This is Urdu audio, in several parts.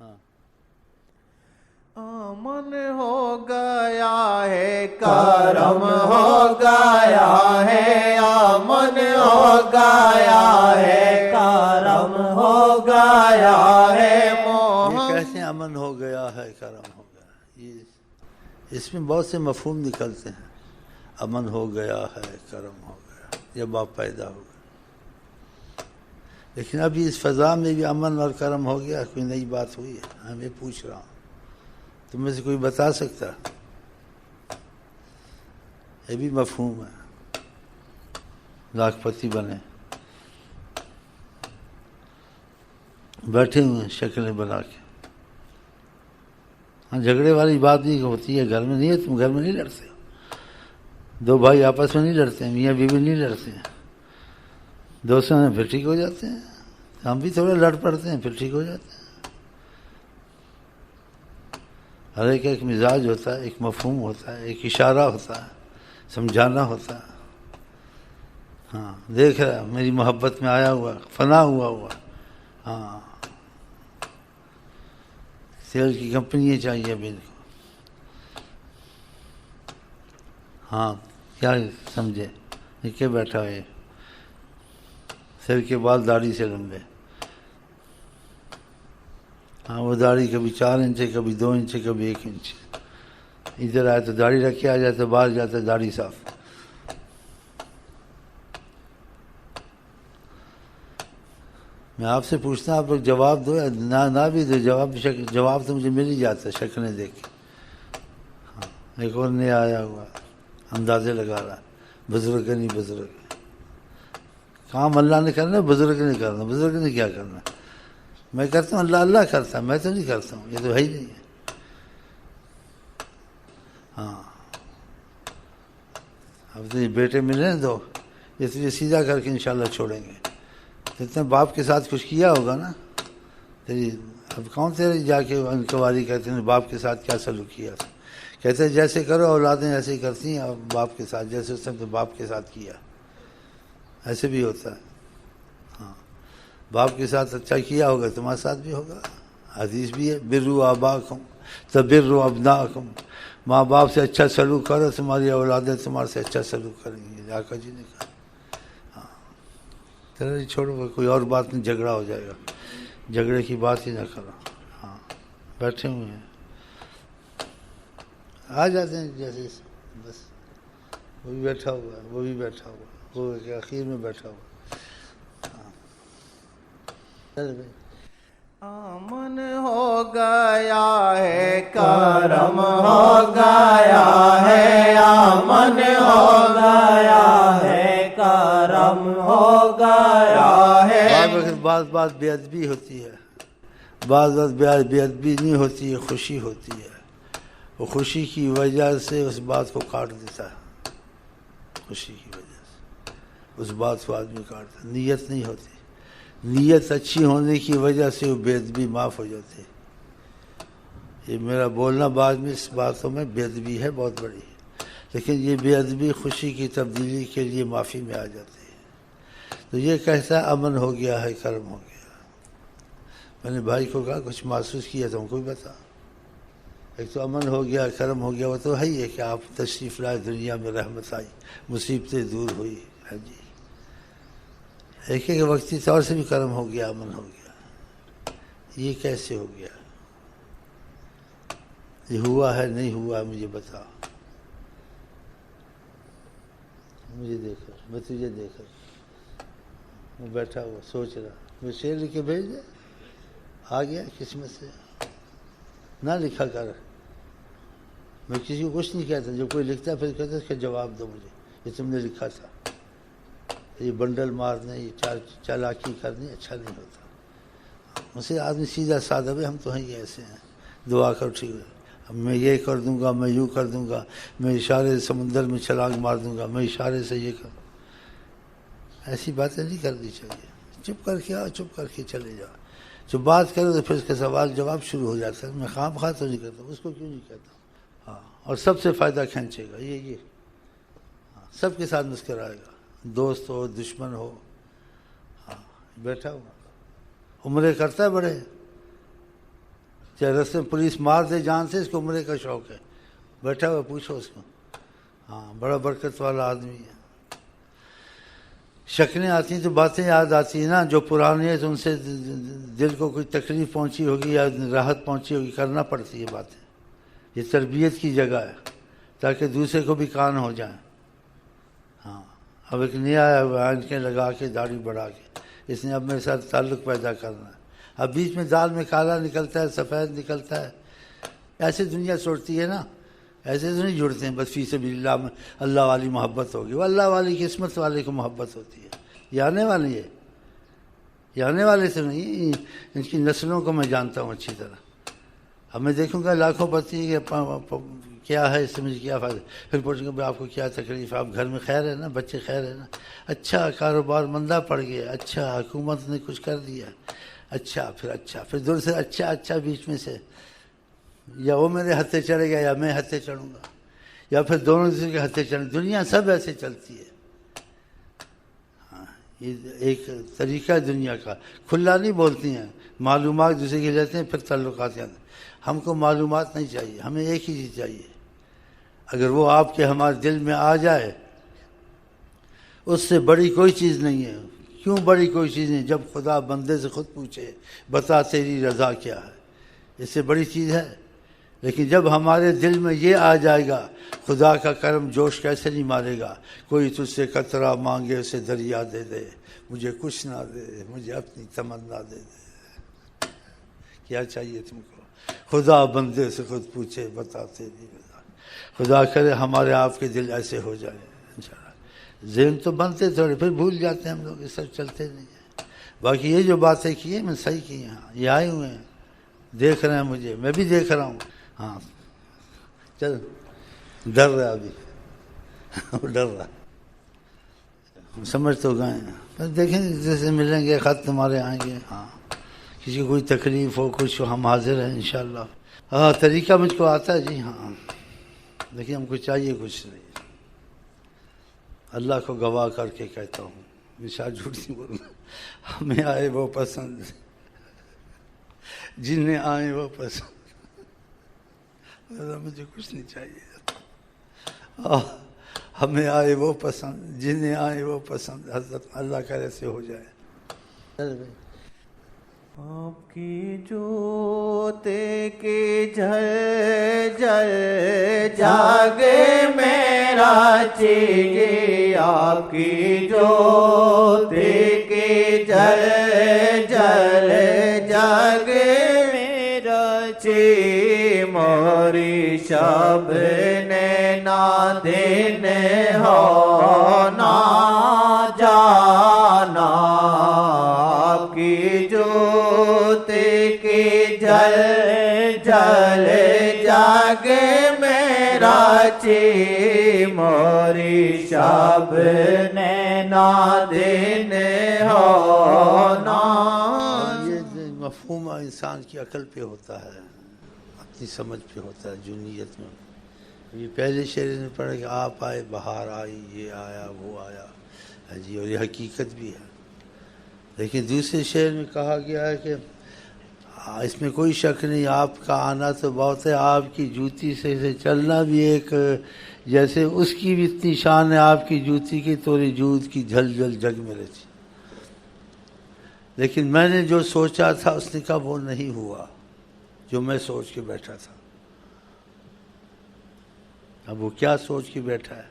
ہاں امن ہو گیا ہے کرم ہو گیا ہے امن ہو گیا ہے کرم ہو گیا ہے یہ کہتے ہیں امن ہو گیا ہے کرم ہو گیا، یہ اس میں بہت سے مفہوم نکلتے ہیں. امن ہو گیا ہے کرم ہو گیا جب آپ پیدا ہو گئے، لیکن ابھی اس فضا میں بھی امن اور کرم ہو گیا، کوئی نئی بات ہوئی ہے؟ میں پوچھ رہا ہوں، تم میں سے کوئی بتا سکتا؟ یہ بھی مفہوم ہے. لاکھ پتی بنے بیٹھے ہوئے شکلیں بنا کے. ہاں جھگڑے والی بات بھی ہوتی ہے گھر میں، نہیں ہے؟ تم گھر میں نہیں لڑتے ہو؟ دو بھائی آپس میں نہیں لڑتے ہیں، میاں بیوی نہیں لڑتے ہیں، دوستوں میں پھر ٹھیک ہو جاتے ہیں. ہم بھی تھوڑا لڑ پڑتے ہیں پھر ٹھیک ہو جاتے ہیں. ہر ایک ایک مزاج ہوتا ہے، ایک مفہوم ہوتا ہے، ایک اشارہ ہوتا ہے، سمجھانا ہوتا ہے. ہاں دیکھ رہا میری محبت میں آیا ہوا فنا ہوا. ہاں تیل کی کمپنیاں چاہیے اب ان کو. ہاں کیا سمجھے؟ یہ کیا بیٹھا ہے؟ سر کے بال داڑھی سے لمبے. ہاں وہ داڑھی کبھی 4 انچ ہے، کبھی 2 انچ ہے، کبھی 1 انچ. ادھر آئے تو داڑھی رکھ کے آ جاتا، باہر جاتا داڑھی صاف. میں آپ سے پوچھتا ہوں، آپ لوگ جواب دو یا نہ بھی دو، جواب تو مجھے مل ہی جاتا ہے شکلیں دیکھ کے. ہاں ایک اور نیا آیا ہوا اندازے لگا رہا، بزرگ نہیں بزرگ. کام اللہ نے کرنا، بزرگ نے کرنا. بزرگ نے کیا کرنا؟ میں کرتا ہوں، اللہ کرتا ہے، میں تو نہیں کرتا ہوں، یہ تو ہے ہی نہیں ہے. ہاں اب تو یہ بیٹے ملے ہیں دو، یہ تو یہ سیدھا کر کے انشاءاللہ چھوڑیں گے. جتنے باپ کے ساتھ کچھ کیا ہوگا نا تیری، اب کون تیرے جا کے انکوائری کرتے ہیں باپ کے ساتھ کیا سلوک کیا تھا؟ کہتے ہیں جیسے کرو اولادیں ایسے ہی کرتی ہیں، اور باپ کے ساتھ جیسے اس نے تو باپ کے ساتھ کیا ایسے بھی ہوتا ہے. ہاں باپ کے ساتھ اچھا کیا ہوگا تمہارے ساتھ بھی ہوگا. حدیث بھی ہے بروا آباکم تبروا ابناکم، ماں باپ سے اچھا سلوک کرو تمہاری اولادیں تمہارے سے اچھا سلوک کریں گی. آقا جی نے کہا. چلو چھوڑو کوئی اور بات نہیں، جھگڑا ہو جائے گا، جھگڑے کی بات ہی نہ کرو. ہاں بیٹھے ہوئے ہیں، آ جاتے ہیں جیسے بس. وہ بھی بیٹھا ہوا ہے، وہ بھی بیٹھا ہوا، وہ آخر میں بیٹھا ہوا. چل بھائی. امن ہو گیا ہے کرم ہو گیا ہے امن ہو گیا ہے کرم ہو گیا ہے. بعض بات بے ادبی ہوتی ہے، بعض بات بے ادبی نہیں ہوتی ہے، خوشی ہوتی ہے. وہ خوشی کی وجہ سے اس بات کو کاٹ دیتا ہے، خوشی کی وجہ سے اس بات کو آدمی کاٹتا ہے. نیت نہیں ہوتی، نیت اچھی ہونے کی وجہ سے وہ بے ادبی معاف ہو جاتی ہے. یہ میرا بولنا بعد میں اس باتوں میں بے ادبی ہے بہت بڑی، لیکن یہ بے ادبی خوشی کی تبدیلی کے لیے معافی میں آ جاتی ہے. تو یہ کہتا ہے امن ہو گیا ہے کرم ہو گیا. میں نے بھائی کو کہا کچھ محسوس کیا تم کو بھی بتا. ایک تو امن ہو گیا کرم ہو گیا، وہ تو ہے ہی ہے کہ آپ تشریف لائے، دنیا میں رحمت آئی، مصیبتیں دور ہوئی ہے جی. ایک ایک وقتی طور سے بھی کرم ہو گیا، امن ہو گیا. یہ کیسے ہو گیا؟ یہ ہوا ہے نہیں ہوا مجھے بتا. مجھے دیکھو، میں تجھے دیکھ رہا، میں بیٹھا ہوا سوچ رہا. میں شعر لکھ کے بھیج دے، آ گیا قسمت سے. نہ لکھا کر، میں کسی کو کچھ نہیں کہتا. جب کوئی لکھتا ہے پھر کہتا ہے اس کا جواب دو مجھے، یہ تم نے لکھا تھا. یہ بنڈل مارنا، یہ چالاکی کرنی اچھا نہیں ہوتا. اسے آدمی سیدھا سادہ، بھی ہم تو ہیں ایسے ہیں، دعا کر ٹھیک ہے، میں یہ کر دوں گا، میں یوں کر دوں گا، میں اشارے سے سمندر میں چھلانگ مار دوں گا، میں اشارے سے یہ کر. ایسی باتیں نہیں کرنی چاہیے. چپ کر کے آؤ، چپ کر کے چلے جاؤ. جو بات کرو تو پھر اس کا سوال جواب شروع ہو جاتا ہے. میں خام خواہ تو نہیں کرتا، اس کو کیوں نہیں کہتا. ہاں اور سب سے فائدہ کھینچے گا یہ ہاں. سب کے ساتھ مسکرائے گا، دوست ہو دشمن ہو. ہاں بیٹھا ہوا عمرے کرتا ہے بڑے، چاہے رستے میں پولیس مار دے جان سے، اس کو عمرے کا شوق ہے، بیٹھا ہوا پوچھو اس کو، ہاں بڑا برکت والا آدمی ہے۔ شکلیں آتی ہیں تو باتیں یاد آتی ہیں نا، جو پرانی ہے تو ان سے دل کو کوئی تکلیف پہنچی ہوگی یا راحت پہنچی ہوگی، کرنا پڑتی ہے باتیں۔ یہ تربیت کی جگہ ہے تاکہ دوسرے کو بھی کان ہو جائیں۔ ہاں اب ایک نیا آیا ہوا آنکھیں لگا کے داڑھی بڑھا کے، اس نے اب میرے ساتھ تعلق پیدا کرنا ہے۔ اب بیچ میں دال میں کالا نکلتا ہے، سفید نکلتا ہے، ایسے دنیا چھوڑتی ہے نا، ایسے تو نہیں جڑتے ہیں، بس فی سبیل اللہ میں اللہ والی محبت ہوگی، وہ اللہ والی قسمت والے کو محبت ہوتی ہے۔ یہ آنے والی ہے، یہ آنے والے سے نہیں، ان کی نسلوں کو میں جانتا ہوں اچھی طرح۔ اب میں دیکھوں گا لاکھوں پتی کیا ہے، اس سے مجھے کیا فائدہ، پھر پوچھوں گا آپ کو کیا تکلیف ہے، آپ گھر میں خیر ہے نا، بچے خیر ہے نا، اچھا کاروبار مندہ پڑ گیا، اچھا حکومت نے کچھ کر دیا، پھر دور سے اچھا بیچ میں سے، یا وہ میرے ہتھے چڑھے گا یا میں ہتھے چڑھوں گا، یا پھر دونوں دوسرے کے ہتھے چڑھیں۔ دنیا سب ایسے چلتی ہے، ہاں یہ ایک طریقہ ہے دنیا کا، کھلا نہیں بولتی ہیں، معلومات دوسرے کی لیتے ہیں پھر تعلقات ہیں۔ ہم کو معلومات نہیں چاہیے، ہمیں ایک ہی چیز چاہیے، اگر وہ آپ کے ہمارے دل میں آ جائے، اس سے بڑی کوئی چیز نہیں ہے۔ کیوں بڑی کوئی چیز نہیں؟ جب خدا بندے سے خود پوچھے بتا تیری رضا کیا ہے، اس سے بڑی چیز ہے؟ لیکن جب ہمارے دل میں یہ آ جائے گا، خدا کا کرم جوش کیسے نہیں مارے گا؟ کوئی تجھ سے قطرہ مانگے اسے دریا دے دے، مجھے کچھ نہ دے، مجھے اپنی تمنا دے دے۔ کیا چاہیے تم کو؟ خدا بندے سے خود پوچھے بتا تیری رضا۔ خدا کرے ہمارے آپ کے دل ایسے ہو جائے انشاءاللہ۔ ذہن تو بنتے تھوڑے، پھر بھول جاتے ہیں ہم لوگ، یہ سب چلتے نہیں ہیں۔ باقی یہ جو باتیں کی ہیں میں صحیح کی ہیں، یہ آئے ہوئے ہیں، دیکھ رہے ہیں مجھے، میں بھی دیکھ رہا ہوں۔ ہاں چل، ڈر رہا ابھی، ڈر رہا، سمجھ تو گئے ہیں، بس دیکھیں گے جیسے ملیں گے، خط تمہارے آئیں گے۔ ہاں کسی کو کوئی تکلیف ہو کچھ ہو، ہم حاضر ہیں انشاءاللہ۔ ہاں طریقہ مجھ کو آتا ہے جی، ہاں لیکن ہم کو چاہیے کچھ نہیں۔ اللہ کو گواہ کر کے کہتا ہوں، نشاد جھوٹ نہیں بولنا، ہمیں آئے وہ پسند، جنہیں آئے وہ پسند، مجھے کچھ نہیں چاہیے، ہمیں آئے وہ پسند، جنہیں آئے وہ پسند، حضرت اللہ کرے سے ہو جائے۔ چل بھائی، آپ کی جوتے کی جھل جل جاگے میرا چیری، آپ کی جوتے کی جل جل جاگے میرا چی، موری شب نے نہ دن ہو نہ جانا، آپ کی جوتے کی جل جل جاگے میرا چی، موری شب نے نہ دن ہو نہ۔ یہ مفہوم انسان کی عقل پہ ہوتا ہے، اپنی سمجھ پہ ہوتا ہے، جو نیت میں۔ یہ پہلے شعر میں پڑھا کہ آپ آئے بہار آئی، یہ آیا وہ آیا جی، اور یہ حقیقت بھی ہے۔ لیکن دوسرے شعر میں کہا گیا ہے کہ اس میں کوئی شک نہیں، آپ کا آنا تو بہت ہے، آپ کی جوتی سے چلنا بھی ایک، جیسے اس کی بھی اتنی شان ہے آپ کی جوتی کی، توری جوت کی جھل جھل جگ میں رہتی۔ لیکن میں نے جو سوچا تھا اس نے کہا وہ نہیں ہوا جو میں سوچ کے بیٹھا تھا۔ اب وہ کیا سوچ کے بیٹھا ہے؟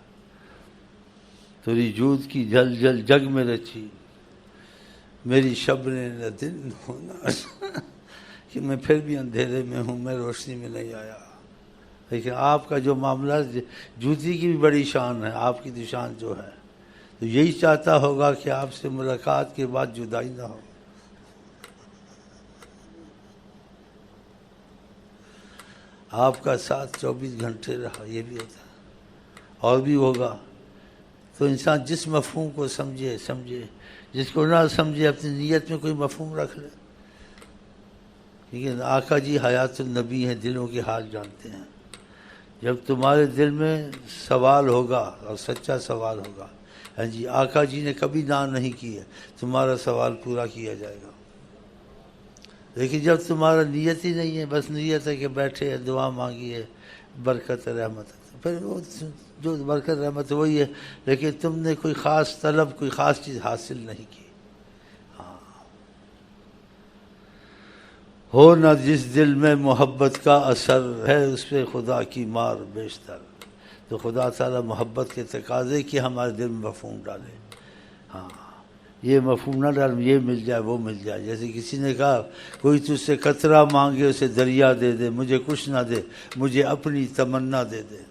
توری جوت کی جھل جھل جگ میں رچی، میری شب نے نہ دن ہونا، کہ میں پھر بھی اندھیرے میں ہوں، میں روشنی میں نہیں آیا۔ لیکن آپ کا جو معاملہ، جوتی کی بھی بڑی شان ہے، آپ کی شان جو ہے، تو یہی چاہتا ہوگا کہ آپ سے ملاقات کے بعد جدائی نہ ہو۔ آپ کا ساتھ 24 گھنٹے رہا، یہ بھی ہوتا ہے اور بھی ہوگا۔ تو انسان جس مفہوم کو سمجھے، جس کو نہ سمجھے اپنی نیت میں کوئی مفہوم رکھ لے۔ لیکن آقا جی حیات النبی ہیں، دلوں کے حال جانتے ہیں۔ جب تمہارے دل میں سوال ہوگا اور سچا سوال ہوگا، ہاں جی آقا جی نے کبھی نہ نہیں کی ہے، تمہارا سوال پورا کیا جائے گا۔ لیکن جب تمہارا نیت ہی نہیں ہے، بس نیت ہے کہ بیٹھے دعا مانگیے برکت رحمت، پھر وہ جو برکت رحمت وہی ہے، لیکن تم نے کوئی خاص طلب، کوئی خاص چیز حاصل نہیں کی۔ ہو نہ جس دل میں محبت کا اثر ہے، اس پہ خدا کی مار بیشتر۔ تو خدا تعالیٰ محبت کے تقاضے کی ہمارے دل میں مفہوم ڈالے۔ ہاں، یہ مفہوم نہ ڈال یہ مل جائے وہ مل جائے۔ جیسے کسی نے کہا کوئی تجھ سے قطرہ مانگے اسے دریا دے دے، مجھے کچھ نہ دے مجھے اپنی تمنا دے دے۔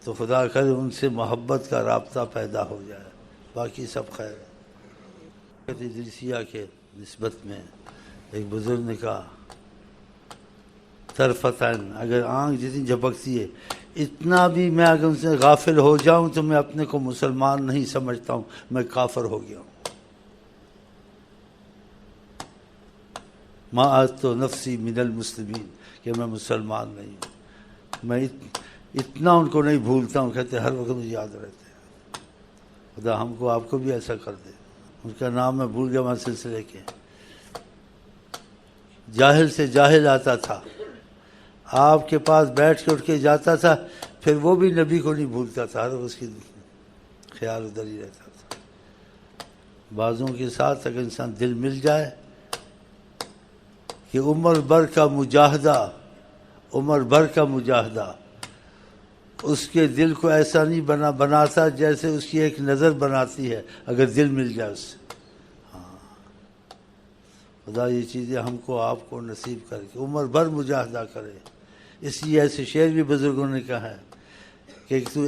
تو خدا کرے ان سے محبت کا رابطہ پیدا ہو جائے، باقی سب خیر ہے۔ ادریسیہ کے نسبت میں ایک بزرگ نے کہا طرفتین، اگر آنکھ جتنی جھپکتی ہے اتنا بھی میں اگر ان سے غافل ہو جاؤں تو میں اپنے کو مسلمان نہیں سمجھتا ہوں، میں کافر ہو گیا ہوں۔ ما تو نفسی من المسلمین، کہ میں مسلمان نہیں ہوں، میں اتنا ان کو نہیں بھولتا ہوں، کہتے ہر وقت مجھے یاد رہتے ہیں۔ خدا ہم کو آپ کو بھی ایسا کر دے۔ ان کا نام میں بھول گیا میں سلسلے کے، جاہل سے جاہل آتا تھا، آپ کے پاس بیٹھ کے اٹھ کے جاتا تھا، پھر وہ بھی نبی کو نہیں بھولتا تھا، ہر اس کی خیال ادھر ہی رہتا تھا۔ بعضوں کے ساتھ اگر انسان دل مل جائے کہ عمر بھر کا مجاہدہ اس کے دل کو ایسا نہیں بناتا جیسے اس کی ایک نظر بناتی ہے، اگر دل مل جائے اس سے۔ خدا یہ چیزیں ہم کو آپ کو نصیب کر کے عمر بھر مجاہدہ کرے۔ اس لیے ایسے شعر بھی بزرگوں نے کہا ہے کہ تو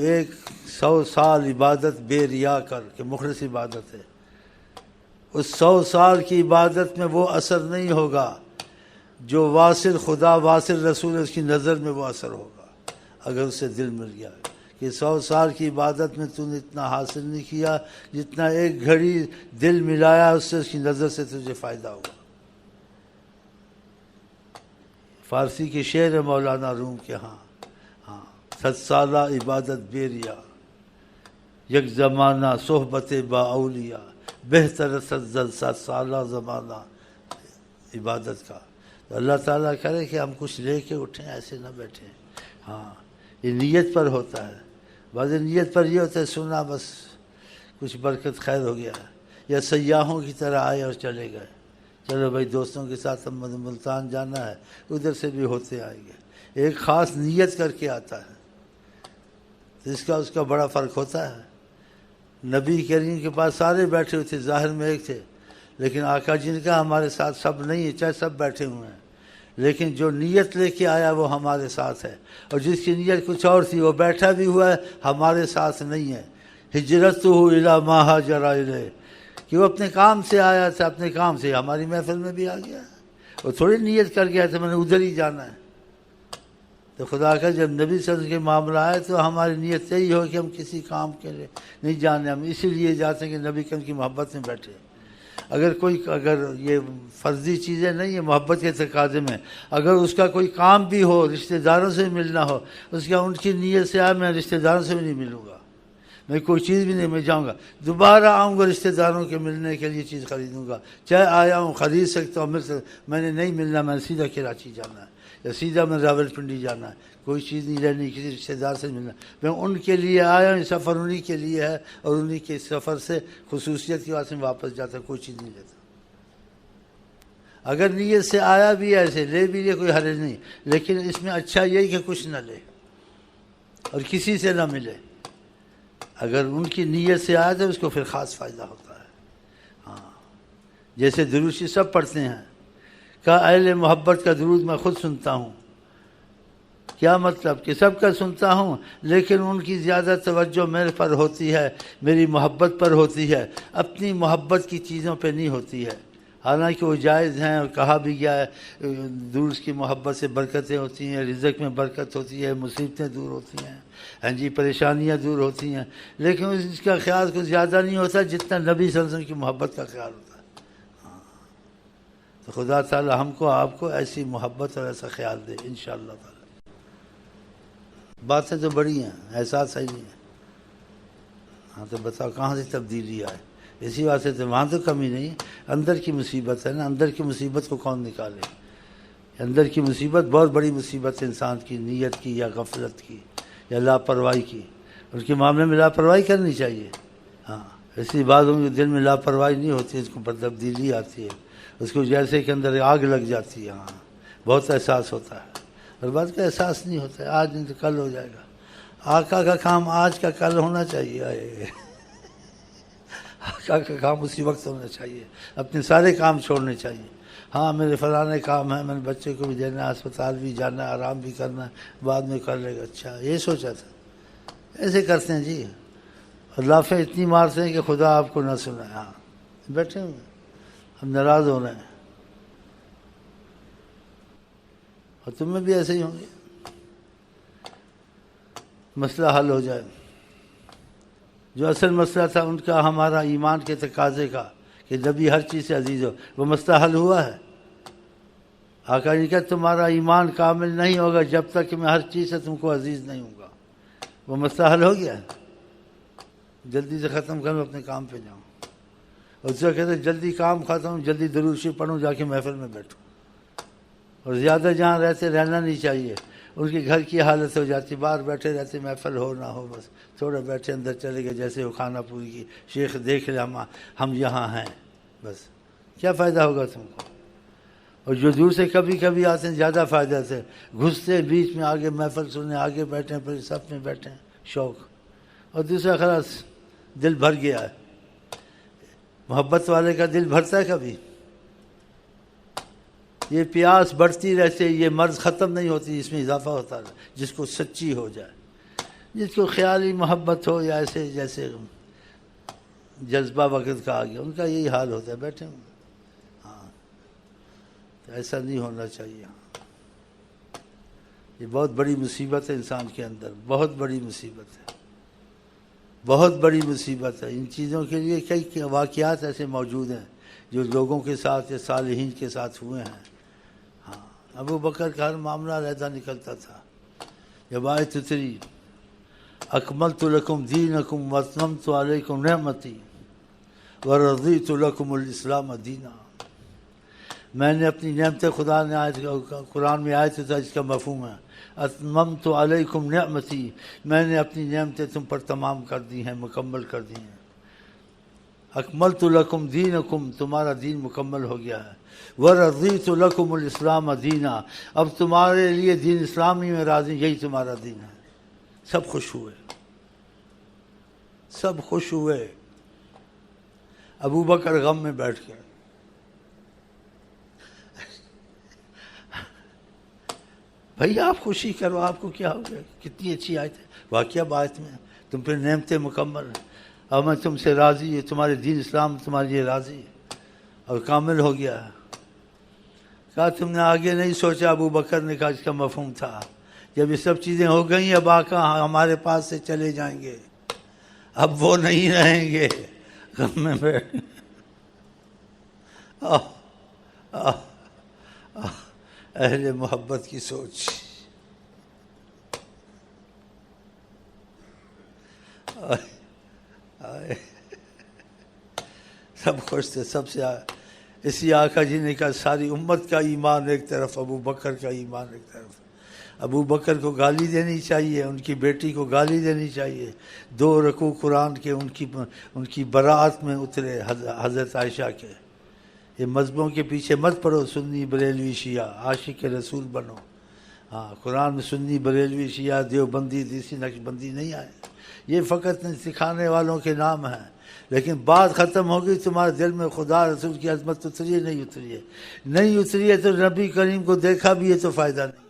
100 سال عبادت بے ریا کر، کہ مخلص عبادت ہے، اس 100 سال کی عبادت میں وہ اثر نہیں ہوگا جو واصل خدا واصل رسول اس کی نظر میں وہ اثر ہوگا، اگر اس سے دل مل گیا کہ 100 سال کی عبادت میں تو نے اتنا حاصل نہیں کیا جتنا ایک گھڑی دل ملایا اس سے، اس کی نظر سے تجھے فائدہ ہوگا۔ فارسی کے شعر ہے مولانا روم کے، ہاں 7 سالہ عبادت بے ریا، یک زمانہ صحبت با اولیاء، بہتر 7 سالہ زمانہ عبادت کا۔ تو اللہ تعالیٰ کرے کہ ہم کچھ لے کے اٹھیں، ایسے نہ بیٹھیں۔ ہاں، یہ نیت پر ہوتا ہے، بعض نیت پر یہ ہوتا ہے سنا بس کچھ برکت خیر ہو گیا، یا سیاحوں کی طرح آئے اور چلے گئے، چلو بھائی دوستوں کے ساتھ ہم ملتان جانا ہے، ادھر سے بھی ہوتے آئیں گے۔ ایک خاص نیت کر کے آتا ہے، اس کا بڑا فرق ہوتا ہے۔ نبی کریم کے پاس سارے بیٹھے ہوئے تھے، ظاہر میں ایک تھے، لیکن آقا جی نے کہا ہمارے ساتھ سب نہیں ہے، چاہے سب بیٹھے ہوئے ہیں، لیکن جو نیت لے کے آیا وہ ہمارے ساتھ ہے، اور جس کی نیت کچھ اور تھی وہ بیٹھا بھی ہوا ہے ہمارے ساتھ نہیں ہے۔ ہجرتہ الی ما ہاجر الیہ، کہ وہ اپنے کام سے آیا تھا، اپنے کام سے ہماری محفل میں بھی آ گیا، وہ تھوڑی نیت کر گیا تھا میں نے ادھر ہی جانا ہے۔ تو خدا کا جب نبی صلی اللہ علیہ وسلم کے معاملہ آئے تو ہماری نیت یہی ہو کہ ہم کسی کام کے لیے نہیں جانے، ہم اسی لیے جاتے ہیں کہ نبی کریم کی محبت میں بیٹھے۔ اگر یہ فرضی چیزیں نہیں ہیں محبت کے تقاضے میں، اگر اس کا کوئی کام بھی ہو، رشتہ داروں سے ملنا ہو، اس کا ان کی نیت سے آیا میں رشتہ داروں سے بھی نہیں ملوں گا، میں کوئی چیز بھی نہیں، میں جاؤں گا دوبارہ آؤں گا رشتہ داروں کے ملنے کے لیے چیز خریدوں گا، چاہے آیا ہوں خرید سکتا ہوں، میں نے نہیں ملنا، میں نے سیدھا کراچی جانا ہے یا سیدھا میں راول پنڈی جانا ہے، کوئی چیز نہیں لینی، کسی رشتہ دار سے ملنا، میں ان کے لیے آیا ہوں، سفر انہی کے لیے ہے، اور انہی کے سفر سے خصوصیت کی وجہ سے واپس جاتا، کوئی چیز نہیں لیتا۔ اگر نیت سے آیا بھی ایسے لے بھی لے کوئی حرج نہیں، لیکن اس میں اچھا یہی کہ کچھ نہ لے اور کسی سے نہ ملے۔ اگر ان کی نیت سے آیا تو اس کو پھر خاص فائدہ ہوتا ہے۔ ہاں، جیسے درود سب پڑھتے ہیں، کہا اہل محبت کا درود میں خود سنتا ہوں، کیا مطلب کہ سب کا سنتا ہوں لیکن ان کی زیادہ توجہ میرے پر ہوتی ہے، میری محبت پر ہوتی ہے، اپنی محبت کی چیزوں پہ نہیں ہوتی ہے، حالانکہ وہ جائز ہیں، اور کہا بھی گیا ہے درود کی محبت سے برکتیں ہوتی ہیں، رزق میں برکت ہوتی ہے، مصیبتیں دور ہوتی ہیں، ہاں جی پریشانیاں دور ہوتی ہیں، لیکن اس کا خیال کچھ زیادہ نہیں ہوتا جتنا نبی صلی اللہ علیہ وسلم کی محبت کا خیال ہوتا ہے۔ تو خدا تعالی ہم کو آپ کو ایسی محبت اور ایسا خیال دے انشاءاللہ تعالی۔ باتیں تو بڑی ہیں، احساس ہے نہیں ہے۔ ہاں تو بتاؤ کہاں سے تبدیلی آئے؟ اسی واسطے تو وہاں تو کمی نہیں، اندر کی مصیبت ہے نا، اندر کی مصیبت کو کون نکالے؟ اندر کی مصیبت بہت بڑی مصیبت ہے، انسان کی نیت کی یا غفلت کی یا لاپرواہی کی، اس کے معاملے میں لاپرواہی کرنی چاہیے۔ ہاں، ایسی باتوں کے دل میں لاپرواہی نہیں ہوتی، اس کو پر تبدیلی آتی ہے، اس کو جیسے کہ اندر آگ لگ جاتی ہے، ہاں بہت احساس ہوتا ہے، اور بات کا احساس نہیں ہوتا ہے، آج نہیں تو کل ہو جائے گا۔ آقا کا کام آج کا کل ہونا چاہیے، آقا کا کام اسی وقت ہونا چاہیے، اپنے سارے کام چھوڑنے چاہیے۔ ہاں میرے فلانے کام ہیں، میں نے بچے کو بھی دینا ہے، اسپتال بھی جانا ہے، آرام بھی کرنا ہے، بعد میں کر لے گا۔ اچھا یہ سوچا تھا، ایسے کرتے ہیں جی، اور لافیں اتنی مارتے ہیں کہ خدا آپ کو نہ سنائے۔ ہاں بیٹھے ہوئے ہم ناراض ہو رہے ہیں، اور تم میں بھی ایسے ہی ہوں گے، مسئلہ حل ہو جائے۔ جو اصل مسئلہ تھا ان کا ہمارا ایمان کے تقاضے کا کہ نبی ہر چیز سے عزیز ہو، وہ مسئلہ حل ہوا ہے۔ آقا نے کہا تمہارا ایمان کامل نہیں ہوگا جب تک کہ میں ہر چیز سے تم کو عزیز نہیں ہوں گا۔ وہ مسئلہ حل ہو گیا ہے، جلدی سے ختم کروں، اپنے کام پہ جاؤں۔ اور اس سے کہتے جلدی کام ختم، جلدی درود شریف پڑھوں، جا کے محفل میں بیٹھوں۔ اور زیادہ جہاں رہتے رہنا نہیں چاہیے، ان کے گھر کی حالت ہو جاتی، باہر بیٹھے رہتے، محفل ہو نہ ہو، بس تھوڑا بیٹھے اندر چلے گئے، جیسے وہ کھانا پوری کی شیخ دیکھ لے ہم یہاں ہیں، بس کیا فائدہ ہوگا تم کو؟ اور جو دور سے کبھی کبھی آتے ہیں زیادہ فائدہ سے، گھستے بیچ میں، آگے محفل سننے، آگے بیٹھیں، پھر سب میں بیٹھیں، شوق۔ اور دوسرا خلاص دل بھر گیا ہے، محبت والے کا دل بھرتا ہے کبھی؟ یہ پیاس بڑھتی رہتے، یہ مرض ختم نہیں ہوتی، اس میں اضافہ ہوتا ہے، جس کو سچی ہو جائے، جس کو خیالی محبت ہو یا ایسے جیسے جذبہ وقت کا آ گیا، ان کا یہی حال ہوتا ہے، بیٹھے ہوں۔ ہاں ایسا نہیں ہونا چاہیے۔ یہ بہت بڑی مصیبت ہے انسان کے اندر، بہت بڑی مصیبت ہے، بہت بڑی مصیبت ہے۔ ان چیزوں کے لیے کئی واقعات ایسے موجود ہیں جو لوگوں کے ساتھ یا صالحین کے ساتھ ہوئے ہیں۔ ہاں ابو بکر کا ہر معاملہ علیحدہ نکلتا تھا۔ جب آیت اتری اکملت لکم دینکم واتممت علیکم نعمتی ورضیت لکم الاسلام دینا، میں نے اپنی نعمتیں، خدا نے قرآن میں آیت تھا جس کا مفہوم ہے اتممت علیکم نعمتی، میں نے اپنی نعمتیں تم پر تمام کر دی ہیں، مکمل کر دی ہیں۔ اکملت لکم دینکم، تمہارا دین مکمل ہو گیا ہے۔ ورضیت لکم الاسلام دینا، اب تمہارے لیے دین اسلامی میں راضی، یہی تمہارا دین ہے۔ سب خوش ہوئے، سب خوش ہوئے۔ ابو بکر غم میں بیٹھ گئے۔ بھائی آپ خوشی کرو، آپ کو کیا ہو گیا؟ کتنی اچھی آیت ہے، واقعہ بات میں تم پہ نعمتیں مکمل، اور میں تم سے راضی ہوں، تمہارے دین اسلام تمہارے لیے راضی اور کامل ہو گیا ہے۔ کہا تم نے آگے نہیں سوچا؟ ابو بکر نے کہا اس کا مفہوم تھا جب یہ سب چیزیں ہو گئیں، اب آقا ہمارے پاس سے چلے جائیں گے، اب وہ نہیں رہیں گے، غم میں بیٹھ۔ اہل محبت کی سوچ، سب خوش تھے، سب سے اسی آقا جی نے کہا ساری امت کا ایمان ایک طرف، ابو بکر کا ایمان ایک طرف۔ ابو بکر کو گالی دینی چاہیے، ان کی بیٹی کو گالی دینی چاہیے۔ 2 رکوع قرآن کے ان کی برات میں اترے حضرت عائشہ کے۔ یہ مذہبوں کے پیچھے مت پڑو، سنی بریلوی شیعہ، عاشق رسول بنو۔ ہاں قرآن میں سنی بریلوی شیعہ دیوبندی دیسی نقش بندی نہیں آئے، یہ فقط سکھانے والوں کے نام ہیں، لیکن بات ختم ہوگی، تمہارے دل میں خدا رسول کی عظمت اتری ہے نہیں اتری ہے؟ نہیں اتری ہے تو نبی کریم کو دیکھا بھی ہے تو فائدہ نہیں،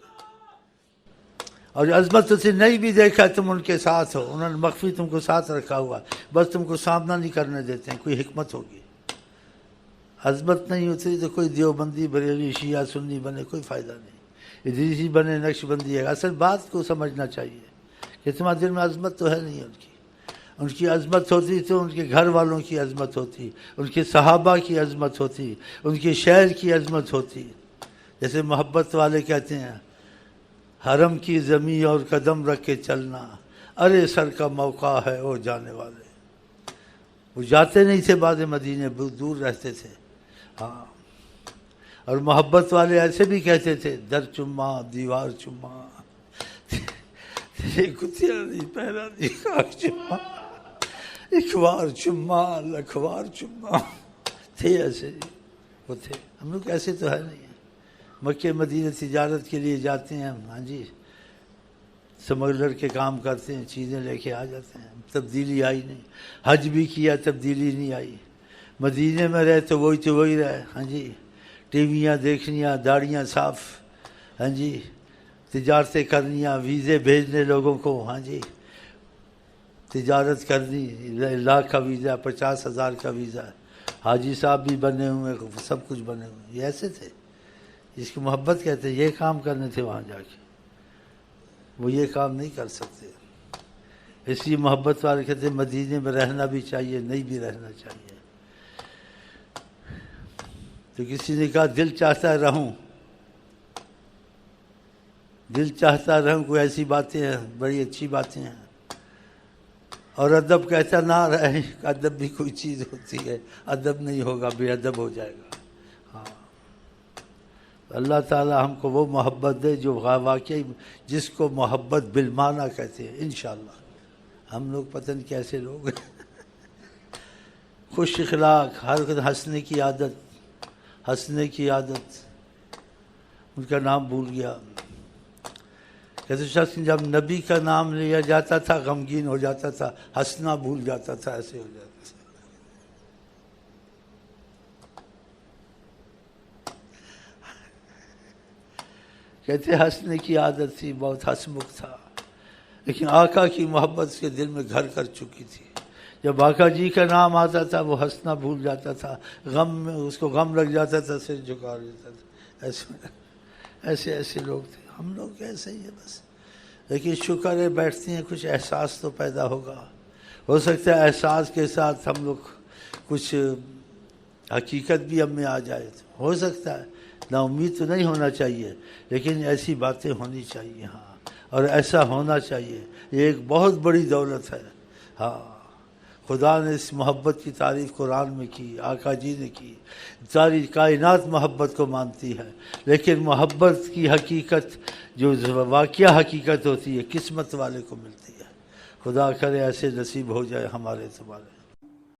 اور عظمت سے نہیں بھی دیکھا تم ان کے ساتھ ہو، انہوں نے مخفی تم کو ساتھ رکھا ہوا، بس تم کو سامنا نہیں کرنے دیتے ہیں، کوئی حکمت ہوگی۔ عظمت نہیں اتری تو کوئی دیوبندی بریلوی شیعہ سنی بنے، کوئی فائدہ نہیں، ادریسی بنے، نقش بندی ہے۔ اصل بات کو سمجھنا چاہیے کہ تمہارے دل میں عظمت تو ہے نہیں ان کی عظمت ہوتی تو ان کے گھر والوں کی عظمت ہوتی، ان کے صحابہ کی عظمت ہوتی، ان کے شہر کی عظمت ہوتی۔ جیسے محبت والے کہتے ہیں حرم کی زمین اور قدم رکھ کے چلنا، ارے سر کا موقع ہے او جانے والے۔ وہ جاتے نہیں تھے بعد مدینے، دور رہتے تھے. ہاں، اور محبت والے ایسے بھی کہتے تھے در چما دیوار چما تیرے کتیا نہیں پہنا دی خاک چما، ایک بار چما لکھ بار چما. تھے ایسے جی، وہ تھے. ہم لوگ ایسے تو ہے نہیں. مکہ مدینہ تجارت کے لیے جاتے ہیں ہم، ہاں جی، سمگلر کے کام کرتے ہیں، چیزیں لے کے آ جاتے ہیں. تبدیلی آئی نہیں. حج بھی کیا، تبدیلی نہیں آئی. مدینے میں رہے تو وہی رہے. ہاں جی، ٹیویاں دیکھنیاں، داڑیاں صاف، ہاں جی، تجارتیں کرنیاں، ویزے بھیجنے لوگوں کو. ہاں جی، تجارت کرنی، 1 لاکھ کا ویزا، 50,000 کا ویزا. حاجی صاحب بھی بنے ہوئے، سب کچھ بنے ہوئے. یہ ایسے تھے جس کی محبت کہتے ہیں. یہ کام کرنے تھے وہاں جا کے، وہ یہ کام نہیں کر سکتے. اس لیے محبت والے کہتے ہیں مدینے میں رہنا بھی چاہیے، نہیں بھی رہنا چاہیے. تو کسی نے کہا دل چاہتا ہے رہوں، دل چاہتا رہوں. کوئی ایسی باتیں ہیں، بڑی اچھی باتیں ہیں. اور ادب کہتا نہ رہے. ادب بھی کوئی چیز ہوتی ہے. ادب نہیں ہوگا بے ادب ہو جائے گا. ہاں، اللہ تعالیٰ ہم کو وہ محبت دے جو واقعی جس کو محبت بالمعنی کہتے ہیں. انشاءاللہ. ہم لوگ پتہ نہیں کیسے لوگ ہیں. خوش اخلاق، ہر وقت ہنسنے کی عادت، ہنسنے کی عادت. ان کا نام بھول گیا. کہتے شخص جب نبی کا نام لیا جاتا تھا غمگین ہو جاتا تھا، ہنسنا بھول جاتا تھا، ایسے ہو جاتا تھا. کہتے ہنسنے کی عادت تھی، بہت ہنسمکھ تھا. لیکن آقا کی محبت اس کے دل میں گھر کر چکی تھی. جب آقا جی کا نام آتا تھا وہ ہنسنا بھول جاتا تھا. غم میں اس کو غم لگ جاتا تھا، سر جھکا دیتا تھا. ایسے لوگ تھے. ہم لوگ ایسے ہی ہیں بس. لیکن شکر ہے بیٹھتے ہیں، کچھ احساس تو پیدا ہوگا. ہو سکتا ہے احساس کے ساتھ ہم لوگ کچھ حقیقت بھی ہم میں آ جائے. ہو سکتا ہے، نا امید تو نہیں ہونا چاہیے، لیکن ایسی باتیں ہونی چاہیے. ہاں، اور ایسا ہونا چاہیے. یہ ایک بہت بڑی دولت ہے. ہاں، خدا نے اس محبت کی تعریف قرآن میں کی، آقا جی نے کی. ساری کائنات محبت کو مانتی ہے، لیکن محبت کی حقیقت جو واقعہ حقیقت ہوتی ہے قسمت والے کو ملتی ہے. خدا کرے ایسے نصیب ہو جائے ہمارے تمہارے.